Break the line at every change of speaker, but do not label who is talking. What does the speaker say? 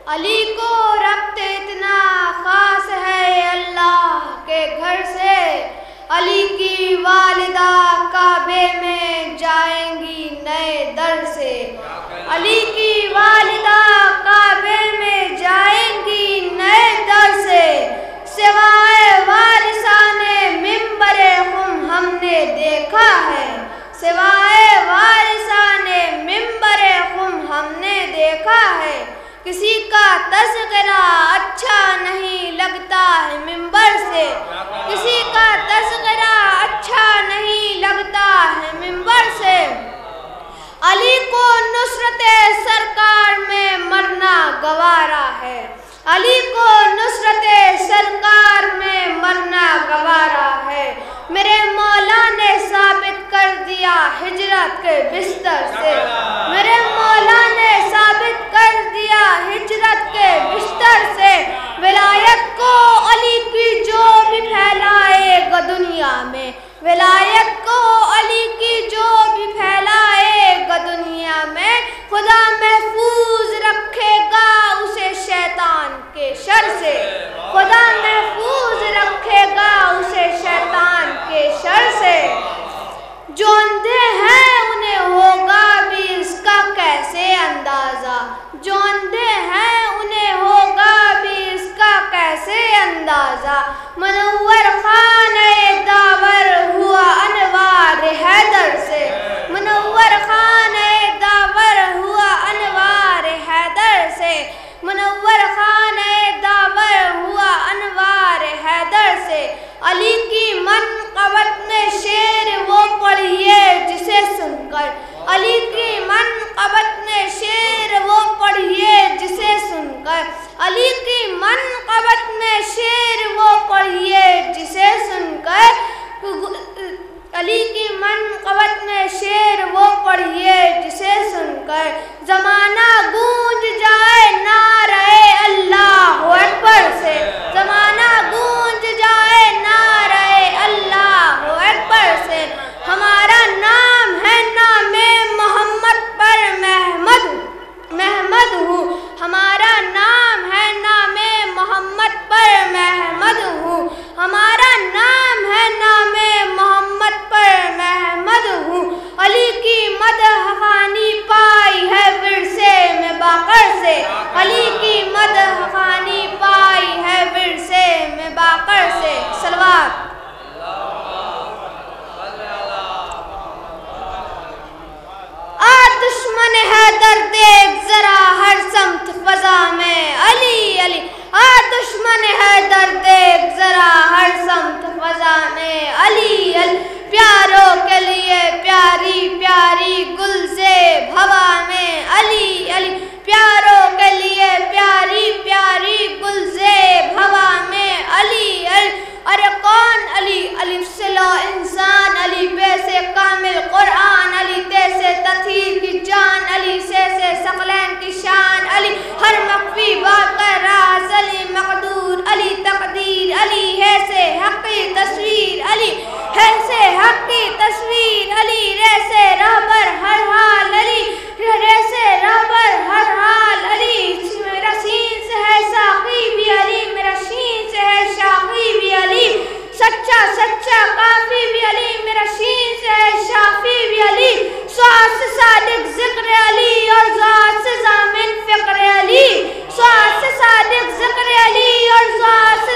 अली को रब्त इतना खास है अल्लाह के घर से, अली की वालिदा काबे में जाएंगी नए दर से। अली की वालिदा काबे में जाएंगी नए दर से, सिवाए वारिसाने मिंबरे खुम हमने देखा है, सिवाए वारिसाने मिंबरे खुम हमने देखा है। किसी का तज़किरा अच्छा नहीं लगता है मिंबर से, किसी का तज़किरा अच्छा नहीं लगता है मिंबर से। अली को नुसरते सरकार में मरना गवारा है, अली को नुसरते सरकार में मरना गवारा है। मेरे मौला ने साबित कर दिया हिजरत के बिस्तर से, मेरे मौला ने साबित कर दिया हिजरत के बिस्तर से। विलायत को अली की जो भी फैलाएगा दुनिया में, विलायत को अली की जो भी फैलाएगा दुनिया में, खुदा महफूज रखेगा उसे शैतान के शर से, खुदा महफूज रखेगा उसे शैतान के शर से। जो अंधे हैं उन्हें होगा भी इसका कैसे अंदाज़ा, जो अंधे हैं उन्हें होगा भी इसका कैसे अंदाज़ा। मुनव्वर खाने दावर हुआ अनवार हैदर से, मुनव्वर खाने दावर हुआ अनवार हैदर से, मुनव्वर खाने दावर हुआ अनवार हैदर से। अली की मनक़बत में शेर वो पढ़िए जिसे सुनकर, अली की मनक़बत में शेर वो पढ़िए जिसे सुनकर, अली की मनक़बत में शेर वो पढ़िए जिसे सुनकर, अली की मनक़बत में शेर वो पढ़िए जिसे सुनकर। ज़माना गूंज जाए नारे अल्लाहु अकबर से, ज़माना गूंज जाए नारे अल्लाहु अकबर से। हमारा नाम है नामे मोहम्मद पर महमद हूँ, हमारा नाम है नामे मोहम्मद पर महमद हूँ, हमारा नाम है नामे मोहम्मद पर महमद हूँ। अली की मदह ख़ानी पाई है विरसे में बाकर से, अली की मदह ख़ानी पाई है विरसे में बाकर से। सलवात। दुश्मन हैदर देख जरा हर समत फजा में अली अली, दुश्मन हैदर देख जरा हर समत फजा में अली अली। प्यारों के लिए प्यारी प्यारी गुल से भवा में अली अली, प्यारों के लिए प्यारी प्यारी गुल से भवा में अली अली। अरे कौन अली, अलिफ से ला इंसान, अली बे से कामिल कुरान, अली ते से तथीर की जान, अली से सकलैन की शान, अली हर मख्फी बात कर राज, अली मकदूर अली तकदीर, अली है से हक़ी तस्वीर, अली है से हक़ी तस्वीर, अली रे से रहबर हर हाल, अली रे से रहबर हर हाल, अली मेरा सीन से है साक़ी भी अली, मेरा शीन से है शाफ़ी भी अली, सच्चा सच्चा काफ़ी भी अली, मेरा शीन से है शाफ़ी भी अली। स्वाद से सादिक ज़िक्र अली और ज़ात से ज़ामिन फ़िक्र अली, स्वाद से सादिक ज़िक्र अली और ज़ात